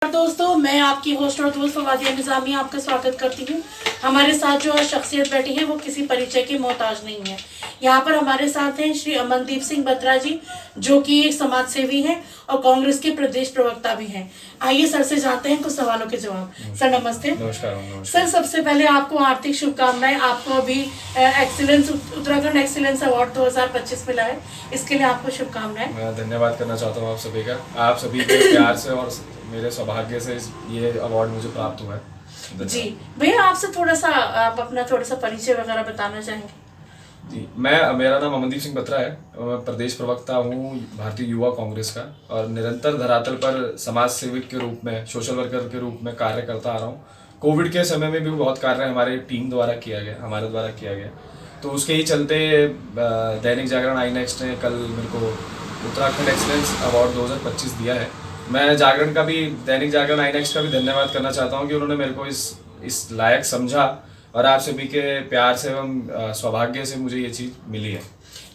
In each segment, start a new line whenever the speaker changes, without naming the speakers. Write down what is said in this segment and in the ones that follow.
दोस्तों, मैं आपकी होस्ट और दोस्त फवादिया निजामी आपका स्वागत करती हूँ। हमारे साथ जो शख्सियत बैठी है वो किसी परिचय की मोहताज नहीं है। यहाँ पर हमारे साथ हैं श्री अमनदीप सिंह बत्रा जी, जो कि एक समाज सेवी हैं और कांग्रेस के प्रदेश प्रवक्ता भी हैं। आइए सर से जानते हैं कुछ सवालों के जवाब। सर नमस्ते।
नमस्कार।
सर, सबसे पहले आपको हार्दिक शुभकामनाएं। आपको अभी एक्सीलेंस उत्तराखंड एक्सीलेंस अवार्ड 2025 मिला है, इसके लिए आपको शुभकामनाएं।
मैं धन्यवाद करना चाहता हूँ आप सभी का। आप सभी के प्यार से और मेरे सौभाग्य से ये अवार्ड मुझे प्राप्त हुआ है।
जी भैया, आपसे आप अपना थोड़ा सा परिचय वगैरह बताना चाहेंगे?
जी, मेरा नाम अमनदीप सिंह बत्रा है। मैं प्रदेश प्रवक्ता हूँ भारतीय युवा कांग्रेस का और निरंतर धरातल पर समाज सेवक के रूप में, सोशल वर्कर के रूप में कार्य करता आ रहा हूँ। कोविड के समय में भी बहुत कार्य हमारे टीम द्वारा किया गया, हमारे द्वारा किया गया। तो उसके ही चलते दैनिक जागरण आई नेक्स्ट ने कल मेरे को उत्तराखंड एक्सीलेंस अवार्ड 2025 दिया है। मैं जागरण का भी, दैनिक जागरण आई नेक्स्ट का भी धन्यवाद करना चाहता हूँ कि उन्होंने मेरे को इस लायक समझा और आप सभी के प्यार से एवं सौभाग्य से मुझे ये चीज़ मिली है।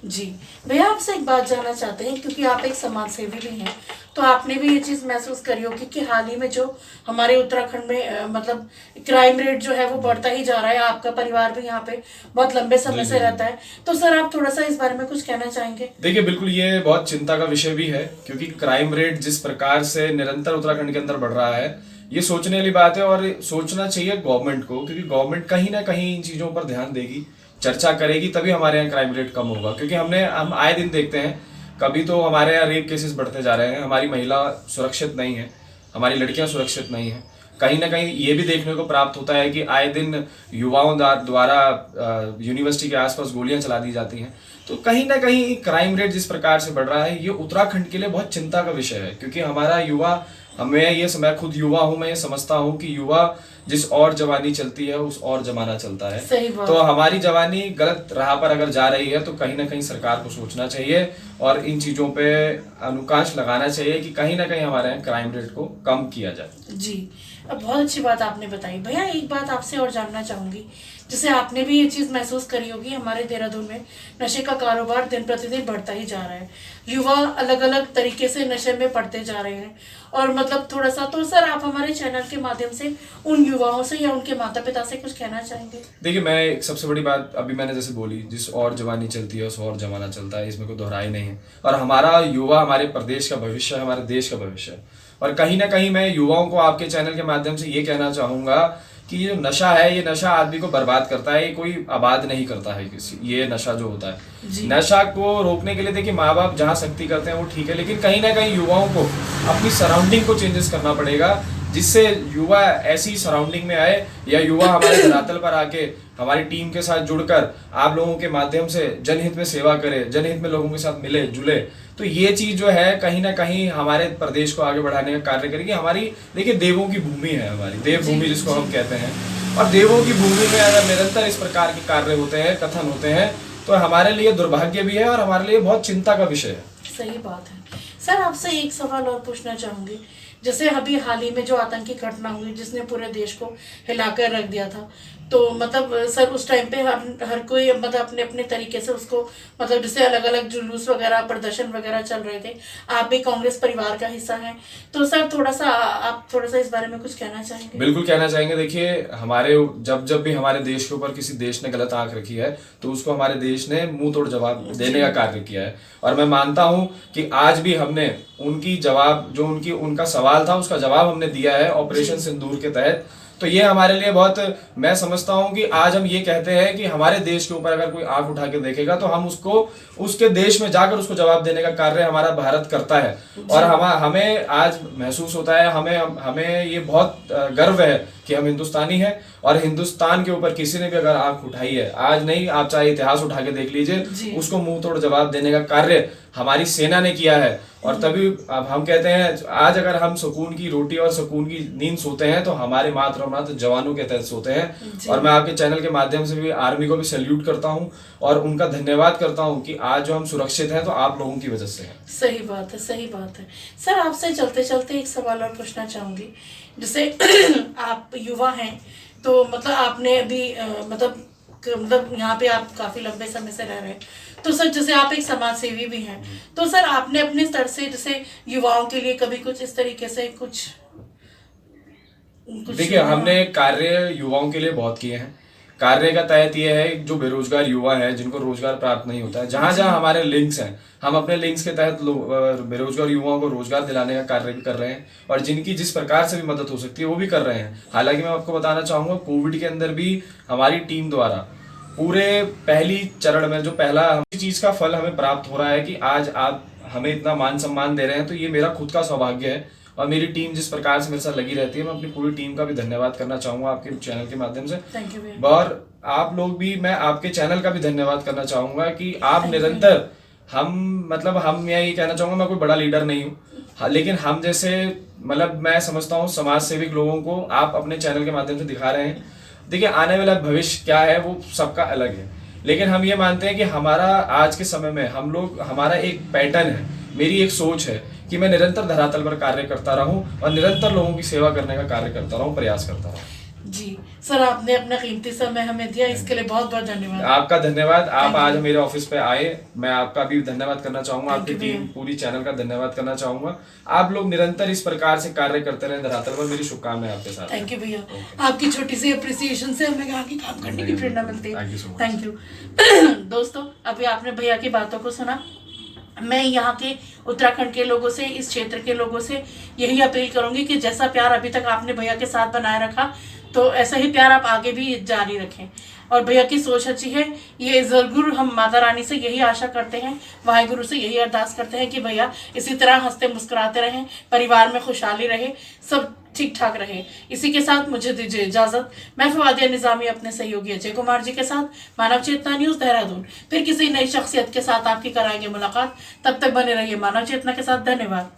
जी भैया, आपसे एक बात जानना चाहते हैं, क्योंकि आप एक समाज सेवी भी हैं, तो आपने भी ये चीज़ महसूस करी होगी कि हाल ही में जो हमारे उत्तराखंड में मतलब क्राइम रेट जो है वो बढ़ता ही जा रहा है। आपका परिवार भी यहाँ पे बहुत लंबे समय से रहता है, तो सर आप थोड़ा सा इस बारे में कुछ कहना चाहेंगे?
देखिए, बिल्कुल ये बहुत चिंता का विषय भी है, क्योंकि क्राइम रेट जिस प्रकार से निरंतर उत्तराखंड के अंदर बढ़ रहा है, ये सोचने वाली बात है और सोचना चाहिए गवर्नमेंट को, क्योंकि गवर्नमेंट कहीं ना कहीं इन चीज़ों पर ध्यान देगी, चर्चा करेगी, तभी हमारे यहाँ क्राइम रेट कम होगा। क्योंकि हम आए दिन देखते हैं, कभी तो हमारे यहाँ रेप केसेस बढ़ते जा रहे हैं, हमारी महिला सुरक्षित नहीं है, हमारी लड़कियां सुरक्षित नहीं है। कहीं ना कहीं ये भी देखने को प्राप्त होता है कि आए दिन युवाओं द्वारा यूनिवर्सिटी के आसपास गोलियां चला दी जाती हैं। तो कहीं ना कहीं क्राइम रेट जिस प्रकार से बढ़ रहा है, ये उत्तराखंड के लिए बहुत चिंता का विषय है। क्योंकि हमारा युवा, मैं खुद युवा हूँ, मैं ये समझता हूँ कि युवा जिस और जवानी चलती है उस और जमाना चलता है। तो हमारी जवानी गलत राह पर अगर जा रही है तो कहीं ना कहीं सरकार को सोचना चाहिए और इन चीजों पे अनुकांश लगाना चाहिए कि कहीं ना कहीं हमारे यहाँ क्राइम रेट को कम किया जाए।
जी, अब बहुत अच्छी बात आपने बताई। भैया, एक बात आपसे और जानना चाहूंगी, जैसे आपने भी ये चीज़ महसूस करी होगी, हमारे देहरादून में नशे का कारोबार दिन प्रतिदिन बढ़ता ही जा रहा है। युवा अलग अलग तरीके से नशे में पड़ते जा रहे हैं और मतलब थोड़ा सा, तो सर आप हमारे चैनल के माध्यम से उन युवाओं से या उनके माता पिता से कुछ कहना चाहेंगे?
देखिए, मैं एक सबसे बड़ी बात अभी मैंने जैसे बोली, जिस और जवानी चलती है उस और जमाना चलता है, इसमें कोई दोहराई नहीं है। और हमारा युवा हमारे प्रदेश का भविष्य है, हमारे देश का भविष्य है। और कहीं ना कहीं मैं युवाओं को आपके चैनल के माध्यम से ये कहना चाहूंगा कि ये जो नशा है, ये नशा आदमी को बर्बाद करता है, ये कोई आबाद नहीं करता है किसी। ये नशा जो होता है, नशा को रोकने के लिए देखिए माँ बाप जहाँ सख्ती करते हैं वो ठीक है, लेकिन कहीं ना कहीं युवाओं को अपनी सराउंडिंग को चेंजेस करना पड़ेगा, जिससे युवा ऐसी सराउंडिंग में आए या युवा हमारे धरातल पर आके हमारी टीम के साथ जुड़कर आप लोगों के माध्यम से जनहित में सेवा करे, जनहित में लोगों के साथ मिले जुले। तो ये चीज जो है कहीं ना कहीं हमारे प्रदेश को आगे बढ़ाने का कार्य करेगी। हमारी देखिए देवों की भूमि है, हमारी देवभूमि जिसको हम कहते हैं, और देवों की भूमि में अगर निरंतर इस प्रकार के कार्य होते हैं, कथन होते हैं, तो हमारे लिए दुर्भाग्य भी है और हमारे लिए बहुत चिंता का विषय है।
सही बात है। सर, आपसे एक सवाल और पूछना चाहूंगी, जैसे अभी हाल ही में जो आतंकी घटना हुई जिसने पूरे देश को हिलाकर रख दिया था, तो मतलब सर उस टाइम पे हर कोई मतलब अपने अपने तरीके से उसको, मतलब जैसे अलग अलग जुलूस वगैरह, प्रदर्शन वगैरह चल रहे थे। आप भी कांग्रेस परिवार का हिस्सा हैं, तो सर आप थोड़ा सा इस बारे में कुछ कहना चाहेंगे?
बिल्कुल कहना चाहेंगे। देखिए, हमारे जब भी हमारे देश के ऊपर किसी देश ने गलत आंख रखी है तो उसको हमारे देश ने मुंह तोड़ जवाब देने का कार्य किया है। और मैं मानता हूं कि आज भी हमने उनकी जवाब, जो उनका सवाल था उसका जवाब हमने दिया है ऑपरेशन सिंदूर के तहत। तो ये हमारे लिए बहुत, मैं समझता हूं कि आज हम ये कहते हैं कि हमारे देश के ऊपर अगर कोई आंख उठा के देखेगा तो हम उसको, उसके देश में जाकर उसको जवाब देने का कार्य हमारा भारत करता है। और हमें आज महसूस होता है, हमें ये बहुत गर्व है कि हम हिंदुस्तानी हैं और हिंदुस्तान के ऊपर किसी ने भी अगर आंख उठाई है, आज नहीं, आप चाहे इतिहास उठा के देख लीजिए, उसको मुंह तोड़ जवाब देने का कार्य हमारी सेना ने किया है। और तभी अब हम कहते हैं, आज अगर हम सुकून की रोटी और सुकून की नींद सोते हैं तो हमारे मातृ जवानों के तहत सोते हैं। और मैं आपके चैनल के माध्यम से भी आर्मी को भी सैल्यूट करता हूं और उनका धन्यवाद करता हूं कि आज जो हम सुरक्षित हैं तो आप लोगों की वजह से है।
सही बात है, सही बात है। सर, आपसे चलते चलते एक सवाल और पूछना चाहूंगी, जैसे आप युवा हैं, तो मतलब आपने अभी मतलब यहाँ पे आप काफी लंबे समय से रह रहे हैं, तो सर जैसे आप एक समाज सेवी भी हैं, तो सर आपने अपने स्तर से जैसे युवाओं के लिए कभी कुछ इस तरीके से कुछ कुछ
देखिए, हमने कार्य युवाओं के लिए बहुत किए हैं। कार्य का तहत ये है, जो बेरोजगार युवा है जिनको रोजगार प्राप्त नहीं होता है, जहां जहां हमारे लिंक्स हैं, हम अपने लिंक्स के तहत बेरोजगार युवाओं को रोजगार दिलाने का कार्य भी कर रहे हैं, और जिनकी जिस प्रकार से भी मदद हो सकती है वो भी कर रहे हैं। हालांकि मैं आपको बताना चाहूंगा, कोविड के अंदर भी हमारी टीम द्वारा पूरे पहली चरण में जो पहला चीज का फल हमें प्राप्त हो रहा है कि आज आप हमें इतना मान सम्मान दे रहे हैं, तो ये मेरा खुद का सौभाग्य है। और मेरी टीम जिस प्रकार से मेरे साथ लगी रहती है, मैं अपनी पूरी टीम का भी धन्यवाद करना चाहूंगा आपके चैनल के माध्यम से।
थैंक यू भैया।
और आप लोग भी, मैं आपके चैनल का भी धन्यवाद करना चाहूंगा कि आप निरंतर, हम मैं ये कहना चाहूंगा, मैं कोई बड़ा लीडर नहीं हूँ, लेकिन हम जैसे, मैं समझता हूँ समाज सेविक लोगों को आप अपने चैनल के माध्यम से दिखा रहे हैं। देखिए, आने वाला भविष्य क्या है वो सबका अलग है, लेकिन हम ये मानते हैं कि हमारा आज के समय में हमारा एक पैटर्न है, मेरी एक सोच है कि मैं निरंतर धरातल पर कार्य करता रहूं और निरंतर लोगों की सेवा करने का कार्य करता रहूं, प्रयास करता रहूं।
जी सर, आपने अपना कीमती समय हमें दिया, इसके लिए बहुत बहुत धन्यवाद।
आपका धन्यवाद, आप आज मेरे ऑफिस पे आए, मैं आपका भी धन्यवाद करना चाहूंगा, आपकी
you,
टीम, पूरी चैनल का धन्यवाद करना चाहूंगा। आप लोग निरंतर इस प्रकार से कार्य करते रहे धरातल पर, मेरी शुभकामनाएं आपके साथ।
थैंक यू भैया, आपकी छोटी सी अप्रिसिएशन से हमें आगे काम करने की प्रेरणा मिलती है।
Thank you so much.
Thank you. दोस्तों, अभी आपने भैया की बातों को सुना। मैं यहाँ के उत्तराखंड के लोगों से, इस क्षेत्र के लोगों से यही अपील करूंगी कि जैसा प्यार अभी तक आपने भैया के साथ बनाए रखा, तो ऐसा ही प्यार आप आगे भी जारी रखें। और भैया की सोच अच्छी है, ये जरूर हम माता रानी से यही आशा करते हैं, वाहेगुरु से यही अरदास करते हैं कि भैया इसी तरह हंसते मुस्कुराते रहें, परिवार में खुशहाली रहे, सब ठीक ठाक रहे। इसी के साथ मुझे दीजिए इजाजत। मैं फवादिया निजामी अपने सहयोगी अजय कुमार जी के साथ, मानव चेतना न्यूज देहरादून, फिर किसी नई शख्सियत के साथ आपकी कराएंगे मुलाकात। तब तक बने रहिए मानव चेतना के साथ। धन्यवाद।